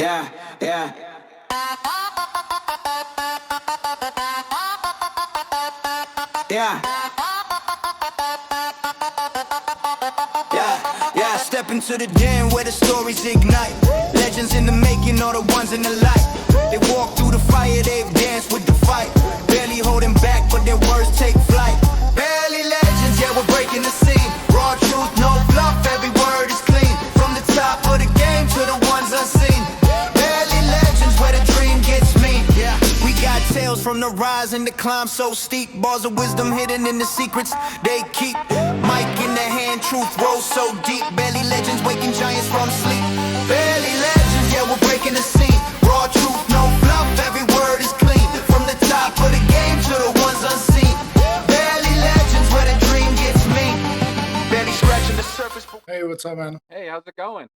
yeah, yeah, yeah, yeah. Step into the den where the stories ignite. Legends in the making, all the ones in the light. They walk through the fire, they've danced with the fight. Barely holding back, but their words take flight. Barely legends, yeah, we're breaking the scene. Raw truth, no bluff, every word is clean. From the top of the game to the ones unseen. Barely legends where the dream gets me. Yeah, we got tales from the rise and the climb so steep. Bars of wisdom hidden in the secrets they keep. Mic in the hand, truth rolls so deep. Barely legends waking giants from sleep. Barely legends, yeah, we're breaking the scene. Raw truth, no bluff, every word is clean. From the top of the game to the ones unseen. Barely legends where the dream gets me. Barely scratching the surface. Hey, what's up, man? Hey, how's it going?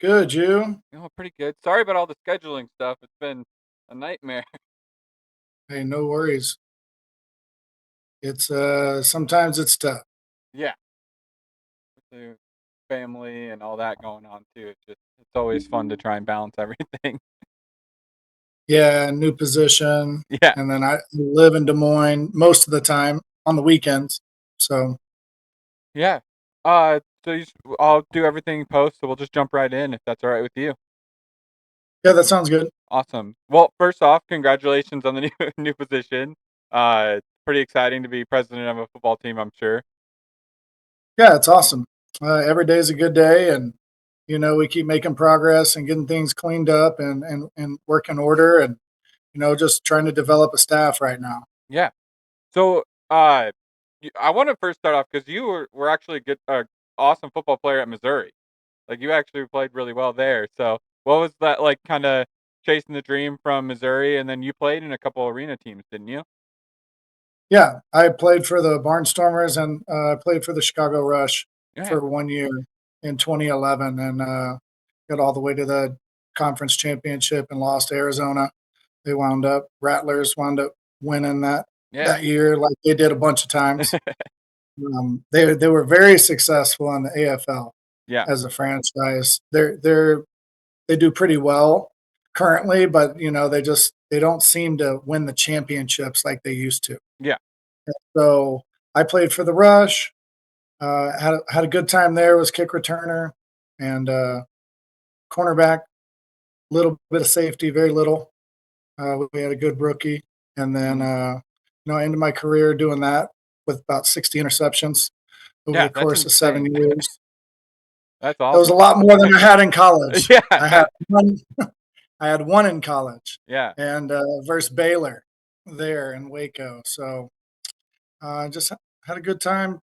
Good, you? Oh, pretty good. Sorry about all the scheduling stuff. It's been a nightmare. Hey, no worries. It's sometimes it's tough. Yeah, with the family and all that going on too. It's always fun to try and balance everything. Yeah, new position, Yeah, and then I live in Des Moines most of the time on the weekends. So yeah. I'll do everything post, so we'll just jump right in if that's all right with you. yeah, that sounds good. Awesome. Well, first off, congratulations on the new new position. It's pretty exciting to be president of a football team, I'm sure. Yeah, it's awesome. Every day is a good day, and we keep making progress and getting things cleaned up and work in order, and just trying to develop a staff right now. Yeah. So, I want to first start off because you were actually a good, awesome football player at Missouri. Like you actually played really well there. So, what was that like? Kind of chasing the dream from Missouri, and then you played in a couple arena teams, didn't you? Yeah, I played for the Barnstormers and played for the Chicago Rush Yeah. for 1 year in 2011, and got all the way to the conference championship and lost to Arizona. Rattlers wound up winning that Yeah. that year, like they did a bunch of times. They were very successful in the AFL Yeah. as a franchise. They do pretty well currently, but they don't seem to win the championships like they used to. Yeah. So I played for the Rush. Had a good time there. Was kick returner and cornerback. Little bit of safety, very little. We had a good rookie, and then Mhm. I ended my career doing that with about 60 interceptions over Yeah. the That's course of insane. 7 years. That's That was a awesome. lot more than I had in college. Yeah. I had one. I had one in college, Yeah. and versus Baylor there in Waco. So just had a good time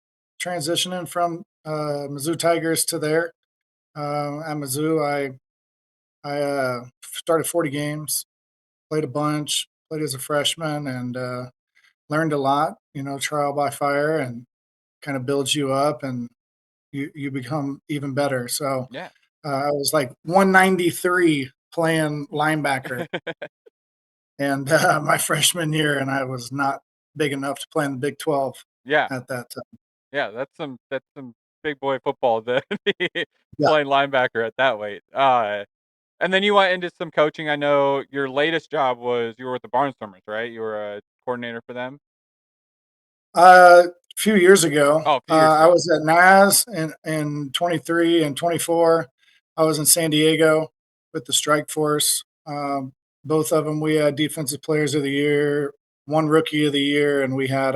transitioning from Mizzou Tigers to there. At Mizzou, I started 40 games, played a bunch, played as a freshman, and learned a lot. Trial by fire, and kind of builds you up, and you become even better. So Yeah. I was like 193 playing linebacker, and my freshman year, and I was not big enough to play in the Big 12 Yeah. at that time. Yeah. That's some big boy football to be Yeah. playing linebacker at that weight. And then you went into some coaching. I know your latest job was you were with the Barnstormers, right? You were a coordinator for them. A few years ago, Oh, a few years I ago. was at NAS in 23 and 24. I was in San Diego with the Strike Force. Both of them, we had Defensive Players of the Year, one Rookie of the Year, and we had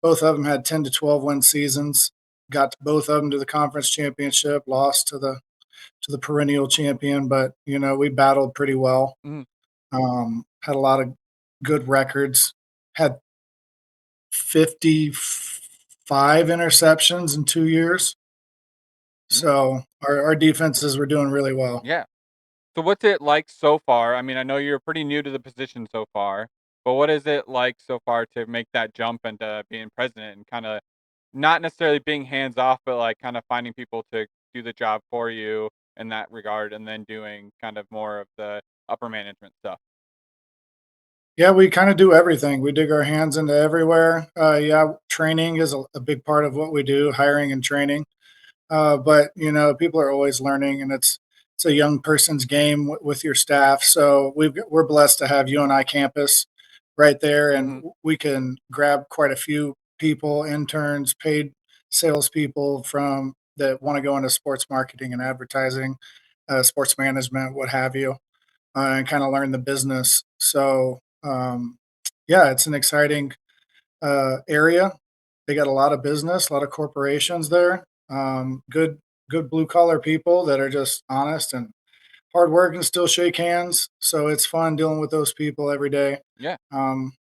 both of them had 10 to 12 win seasons. Got both of them to the conference championship, lost to the perennial champion, but we battled pretty well. Mhm. Had a lot of good records. Had 55 interceptions in 2 years. Mm, So our defenses were doing really well. yeah. So what's it like so far? I mean, I know you're pretty new to the position so far, but what is it like so far to make that jump into being president and kind of not necessarily being hands off, but like kind of finding people to do the job for you in that regard, and then doing kind of more of the upper management stuff? Yeah, we kind of do everything. We dig our hands into everywhere. Yeah, training is a big part of what we do, hiring and training. But people are always learning, and it's it's a young person's game with your staff. So we're blessed to have UNI campus right there, and Mhm. we can grab quite a few people, interns, paid salespeople from that want to go into sports marketing and advertising, sports management, what have you, and kind of learn the business. So yeah, it's an exciting area. They got a lot of business, a lot of corporations there. Good blue collar people that are just honest and hard work and still shake hands. So it's fun dealing with those people every day. Yeah. Um,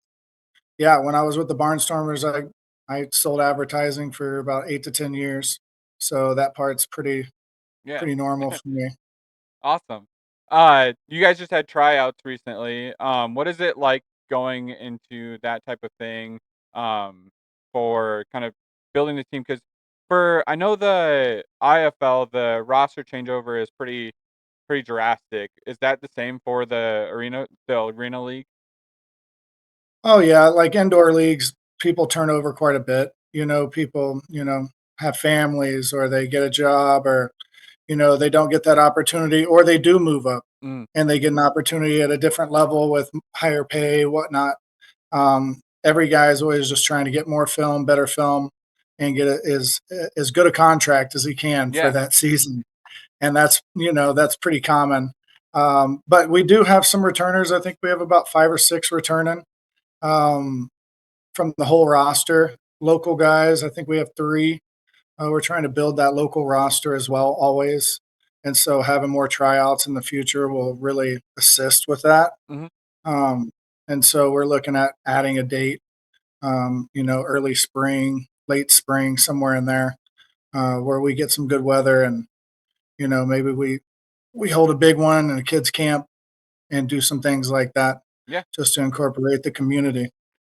yeah, when I was with the Barnstormers, I sold advertising for about 8 to 10 years. So that part's Yeah. pretty normal for me. Awesome. You guys just had tryouts recently. What is it like going into that type of thing, um, for kind of building the team? Because for I know the IFL, the roster changeover is pretty drastic. Is that the same for the arena league? Oh yeah, like indoor leagues, people turn over quite a bit. People, have families or they get a job or, they don't get that opportunity or they do move up Mm, and they get an opportunity at a different level with higher pay, whatnot. Every guy is always just trying to get more film, better film, and get as good a contract as he can for yeah. that season. And that's pretty common. But we do have some returners. I think we have about 5 or 6 returning. Um, from the whole roster. Local guys, I think we have 3. We're trying to build that local roster as well, always. And so having more tryouts in the future will really assist with that. Mhm. Um, and so we're looking at adding a date, early spring, late spring, somewhere in there, where we get some good weather and, maybe we hold a big one and a kids camp and do some things like that Yeah. just to incorporate the community.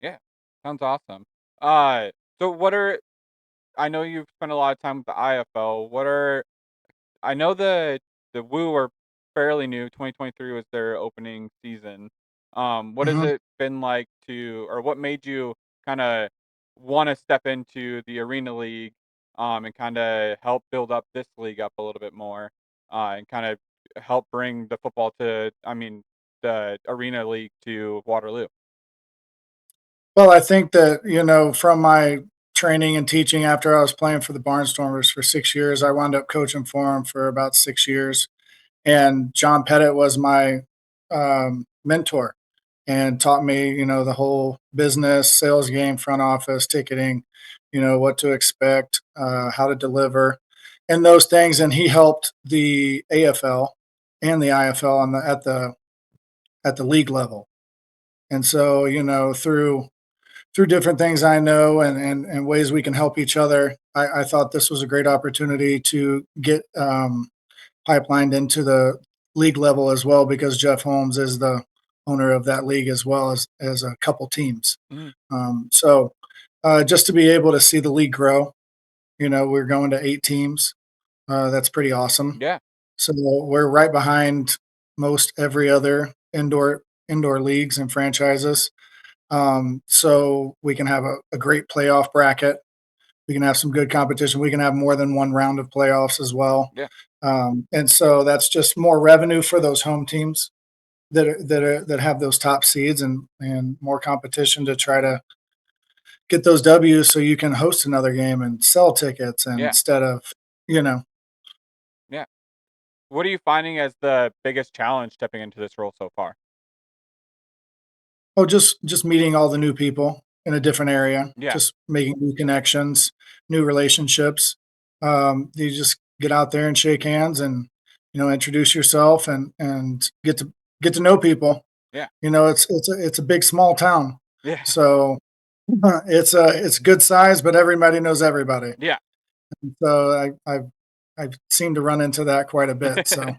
Yeah. Sounds awesome. Uh, so what are I know you've spent a lot of time with the IFL. I know the Woo are fairly new. 2023 was their opening season. What has Mhm. it been like or what made you kind of want to step into the Arena League, and kind of help build up this league up a little bit more, and kind of help bring the football the Arena League to Waterloo? Well, I think that, from my training and teaching after I was playing for the Barnstormers for 6 years, I wound up coaching for them for about 6 years. And John Pettit was my mentor and taught me, the whole business, sales game, front office, ticketing, what to expect, how to deliver, and those things. And he helped the AFL and the IFL on at the league level. And so, through different things I know and ways we can help each other, I thought this was a great opportunity to get pipelined into the league level as well because Jeff Holmes is the owner of that league as well as a couple teams. Mhm. So just to be able to see the league grow, we're going to 8 teams. That's pretty awesome. Yeah. So we're right behind most every other indoor leagues and franchises. So we can have a great playoff bracket. We can have some good competition. We can have more than one round of playoffs as well. Yeah. And so that's just more revenue for those home teams that have those top seeds and more competition to try to get those W's so you can host another game and sell tickets Yeah. instead of, you know, Yeah. What are you finding as the biggest challenge stepping into this role so far? oh, just meeting all the new people in a different area, Yeah. just making new connections, new relationships. You just get out there and shake hands and introduce yourself and get to know people. Yeah. It's a big small town, Yeah. so it's good size, but everybody knows everybody. Yeah. So I've seemed to run into that quite a bit. So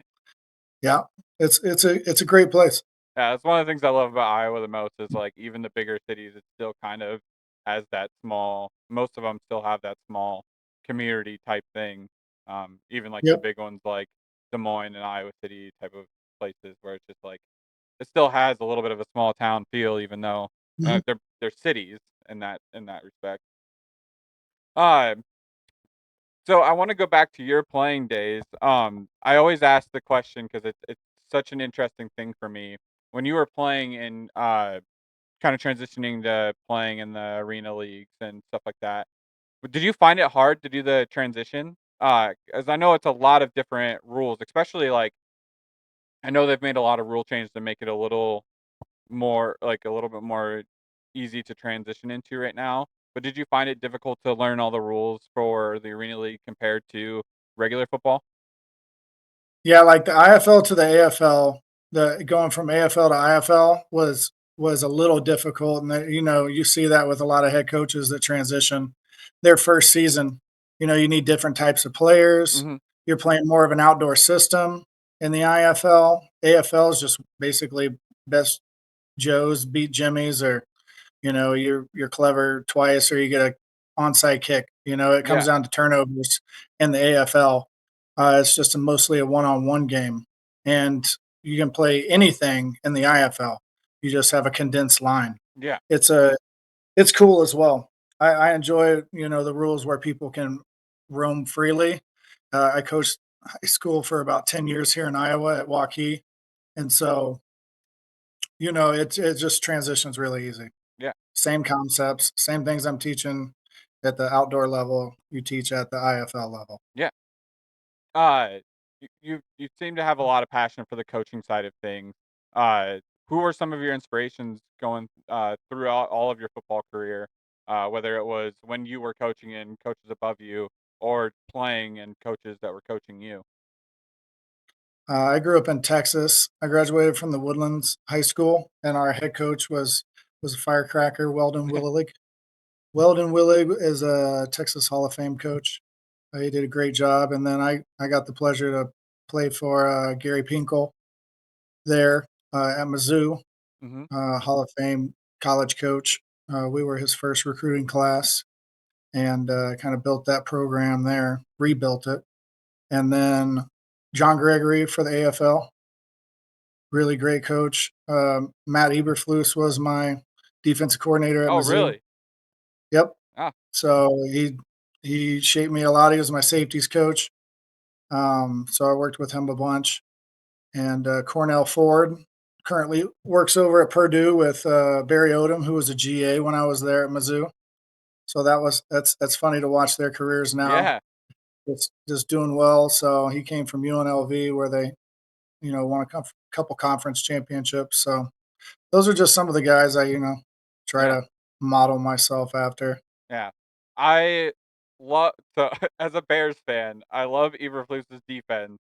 yeah, it's a great place. Yeah, that's one of the things I love about Iowa the most is, like, even the bigger cities, it still kind of has that small most of them still have that small community type thing, even, like, the Yep. big ones like Des Moines and Iowa City type of places where it's just, like, it still has a little bit of a small town feel even though, Mhm. they're cities in that respect. Uh, So I want to go back to your playing days. I always ask the question because it's such an interesting thing for me. When you were playing in kind of transitioning to playing in the arena leagues and stuff like that, did you find it hard to do the transition? As I know it's a lot of different rules, especially like I know they've made a lot of rule changes to make it a little more like a little bit more easy to transition into right now. But did you find it difficult to learn all the rules for the arena league compared to regular football? Yeah, like the IFL to the AFL, the going from AFL to IFL was a little difficult, and that, you see that with a lot of head coaches that transition their first season. You need different types of players. Mhm. You're playing more of an outdoor system in the IFL. AFL is just basically best Joes beat Jimmys, or you're clever twice, or you get a onside kick. It comes Yeah. down to turnovers in the AFL. It's just mostly a one-on-one game, and you can play anything in the IFL. You just have a condensed line. Yeah. It's a it's cool as well. I enjoy the rules where people can roam freely. I coached high school for about 10 years here in Iowa at Waukee, and so it just transitions really easy. Yeah. Same concepts, same things I'm teaching at the outdoor level, you teach at the IFL level. Yeah. Uh, you seem to have a lot of passion for the coaching side of things. Uh, who are some of your inspirations going throughout all of your football career? Whether it was when you were coaching and coaches above you, or playing and coaches that were coaching you. I grew up in Texas. I graduated from the Woodlands High School, and our head coach was a firecracker, Weldon Willig. Weldon Willig is a Texas Hall of Fame coach. He did a great job, and then I got the pleasure to play for Gary Pinkel there at Mizzou, Hmm. Hall of Fame college coach. We were his first recruiting class, and kind of built that program there, rebuilt it. And then John Gregory for the AFL, really great coach. Matt Eberflus was my defensive coordinator at Oh, Mizzou. really? Yep. Ah, So he shaped me a lot. He was my safeties coach. So I worked with him a bunch. And Cornell Ford currently works over at Purdue with Barry Odom, who was a GA when I was there at Mizzou. So that's funny to watch their careers now. yeah, Just doing well. So he came from UNLV where they, won a couple conference championships. So those are just some of the guys I, try yeah. to model myself after. Yeah. I love so as a Bears fan, I love Eberflus's defense,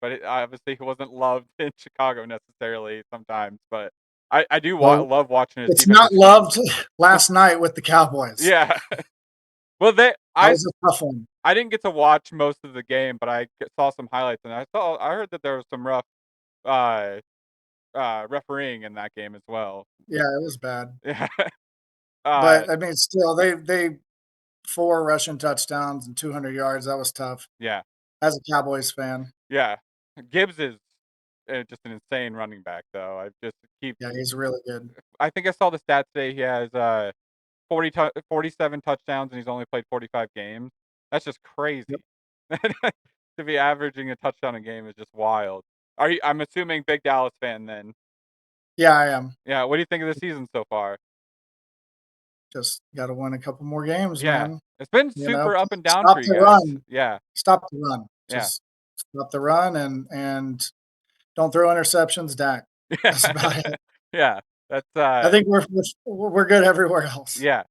but obviously he wasn't loved in Chicago necessarily sometimes. But I do Well, love watching his it's not defensive scheme. loved last night with the Cowboys. Yeah. Well, That was a tough one. I didn't get to watch most of the game, but saw some highlights, and I heard that there was some rough uh refereeing in that game as well. Yeah, it was bad. Yeah. uh But I mean, still, they four rushing touchdowns and 200 yards. That was tough yeah. as a Cowboys fan. Yeah. Gibbs is just an insane running back though. I just keep Yeah, he's really good. I think I saw the stats today. He has 47 touchdowns and he's only played 45 games. That's just Yep. crazy. To be averaging a touchdown a game is just wild. I'm assuming big Dallas fan then. Yeah, I am. Yeah, what do you think of the season so far? Just got to win a couple more games, Yeah. man. It's been You know, super up and down stop for you the guys. run. Yeah. Stop the run. Yeah. Just stop the run and don't throw interceptions, Dak. That's Yeah. about it. Yeah. That's I think we're good everywhere else. yeah.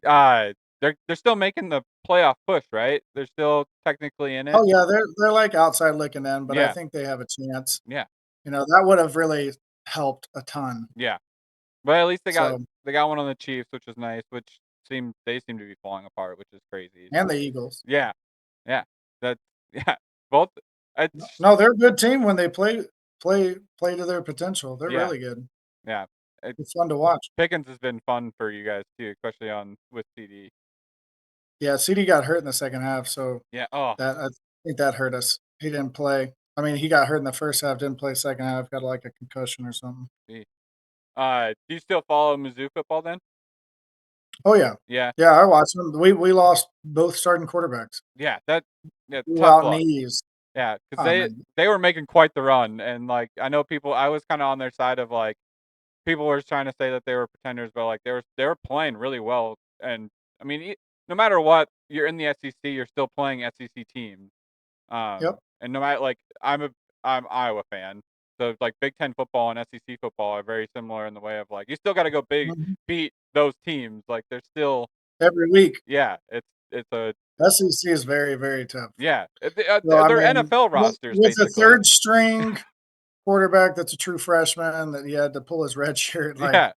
Uh they're still making the playoff push, right? They're still technically in it. Oh yeah, they're like outside looking in, but I Yeah. think they have a chance. Yeah. That would have really helped a ton. Yeah. But at least So, they got one on the Chiefs, which is nice, which they seem to be falling apart, which is crazy. and the Eagles. Yeah. Yeah. That's yeah. Both it's No, they're a good team when they play to their potential. They're yeah. really good. Yeah. It, It's fun to watch. Pickens has been fun for you guys too, especially on with CD. Yeah, CD got hurt in the second half, so Yeah. Oh, that I think that hurt us. He didn't play. I mean, he got hurt in the first half, didn't play second half, got like a concussion or something. gee. Do you still follow Mizzou football then? Oh, yeah. Yeah, Yeah, I watched them. We lost both starting quarterbacks. yeah, that yeah, Blew tough out luck. knees. Yeah, because Oh, man. they were making quite the run, and, like, I know people I was kinda on their side of, like, people were trying to say that they were pretenders, but, like, they were playing really well, and, I mean, no matter what, you're in the SEC, you're still playing SEC teams, Yep. and no matter like, I'm Iowa fan, so, like, Big Ten football and SEC football are very similar in the way of, like, you still gotta go Mhm. beat those teams, like, they're still Every week. yeah, it's a SEC is very, very tough. yeah, So, I they're mean, NFL with rosters, with a basically. 3rd string quarterback that's a true freshman that he had to pull his red shirt, like, Yeah,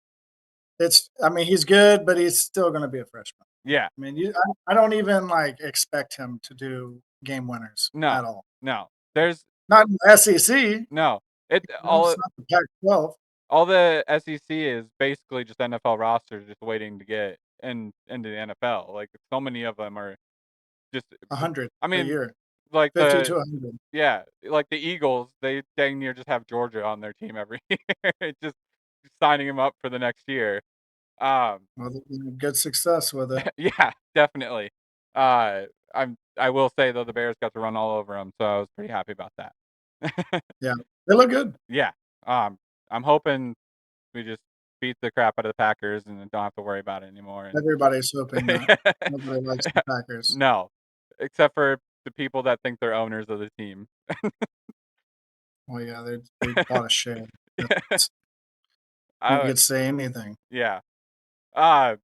it's I mean, he's good, but he's still gonna be a freshman. yeah. I mean, I don't even, like, expect him to do game winners No, at all. no. There's Not in the SEC, no. It you know, it's not the Pac-12. all the SEC is basically just NFL rosters just waiting to get into the NFL. Like so many of them are just 100 I a mean, year, like 50 to 100. yeah, like the Eagles, they dang near just have Georgia on their team every year, just signing him up for the next year. Um, Well, you know, good success with it. yeah, definitely. Uh, I will say though the Bears got to run all over them, so I was pretty happy about that. Yeah. They look good. Yeah. I'm hoping we just beat the crap out of the Packers and then don't have to worry about it anymore, and Everybody's hoping that. Nobody likes the Packers. no, except for the people that think they're owners of the team. Well, yeah, they bought a share. That's you I could say anything. yeah. Uh,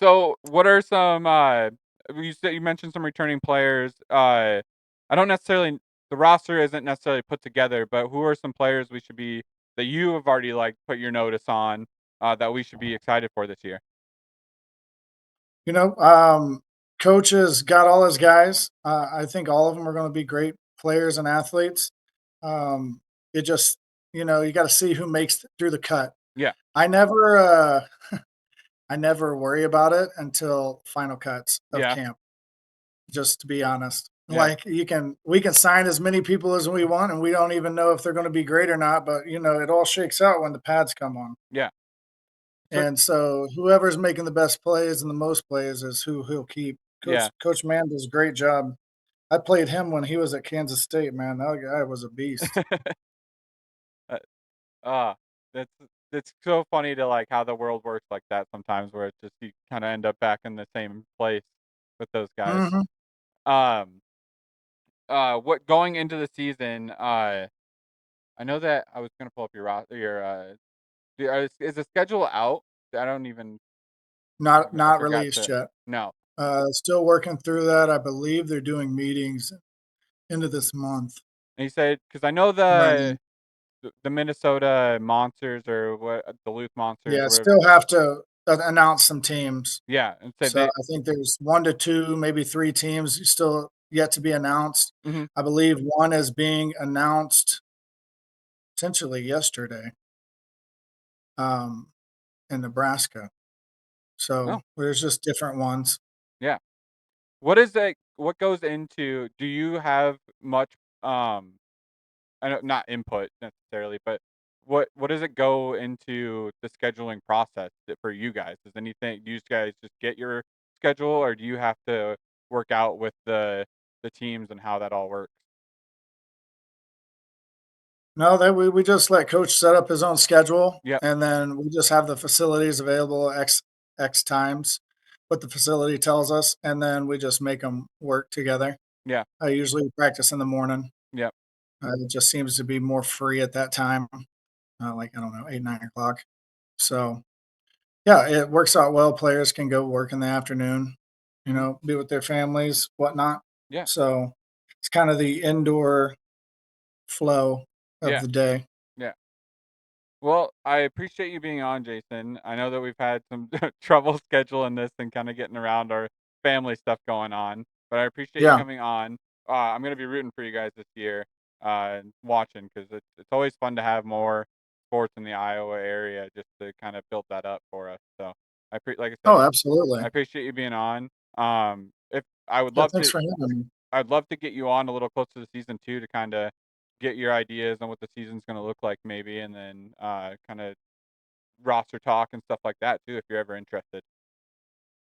so what are some, you mentioned some returning players, I don't necessarily the roster isn't necessarily put together, but who are some players we should be that you have already, like, put your notice on, that we should be excited for this year? You know, coach has got all his guys. I think all of them are gonna be great players and athletes. It just you know, you gotta see who makes it through the cut. Yeah, I never, uh I never worry about it until final cuts of yeah, camp, just to be honest. yeah, Like, we can sign as many people as we want, and we don't even know if they're gonna be great or not, but, you know, it all shakes out when the pads come on. yeah. So And so whoever's making the best plays and the most plays is who he'll keep. yeah. Coach Mann does a great job. I played him when he was at Kansas State, man. That guy was a beast. Uh, ah, that's it's so funny to, like, how the world works like that sometimes where it's just you kinda end up back in the same place with those guys. Mhm. Um, what going into the season, I know that I was gonna pull up is the schedule out? I don't even I Not forgot released to yet. no. Still working through that. I believe they're doing meetings into this month. And he said because I know Um, the Minnesota Monsters or what Duluth Monsters yeah, or whatever still have to announce some teams. yeah, and said So they I think there's 1 to 2, maybe 3 teams still yet to be announced. mhm. I believe one is being announced potentially yesterday, um, in Nebraska. Oh, So there's just different ones. yeah. What goes into do you have much, I know not input necessarily, but what does it go into the scheduling process for you guys? Does anything do you guys just get your schedule, or do you have to work out with the teams and how that all works? No, that we just let coach set up his own schedule, Yep, and then we just have the facilities available X times, what the facility tells us, and then we just make them work together. yeah, I usually practice in the morning. yep, It just seems to be more free at that time, like, I don't know, 8, 9 o'clock. So, yeah, it works out well. Players can go work in the afternoon, you mhm, know, be with their families, whatnot. yeah, So, it's kind of the indoor flow of yeah, the day. yeah. Well, I appreciate you being on, Jason. I know that we've had some trouble scheduling this and kind of getting around our family stuff going on, but I appreciate you Yeah. coming on. I'm going to be rooting for you guys this year and watching because it's always fun to have more sports in the Iowa area just to kind of build that up for us. So like I said, Oh, absolutely. I appreciate you being on. If Yeah, thanks for having me. I'd love to get you on a little closer to season 2 to kinda get your ideas on what the season's gonna look like maybe, and then, kinda roster talk and stuff like that too, if you're ever interested.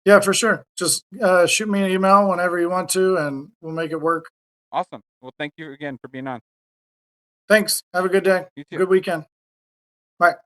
Yeah, for sure. Just shoot me an email whenever you want to, and we'll make it work. Awesome. Well, thank you again for being on. Thanks. Have a good day. You too. Good weekend. Bye.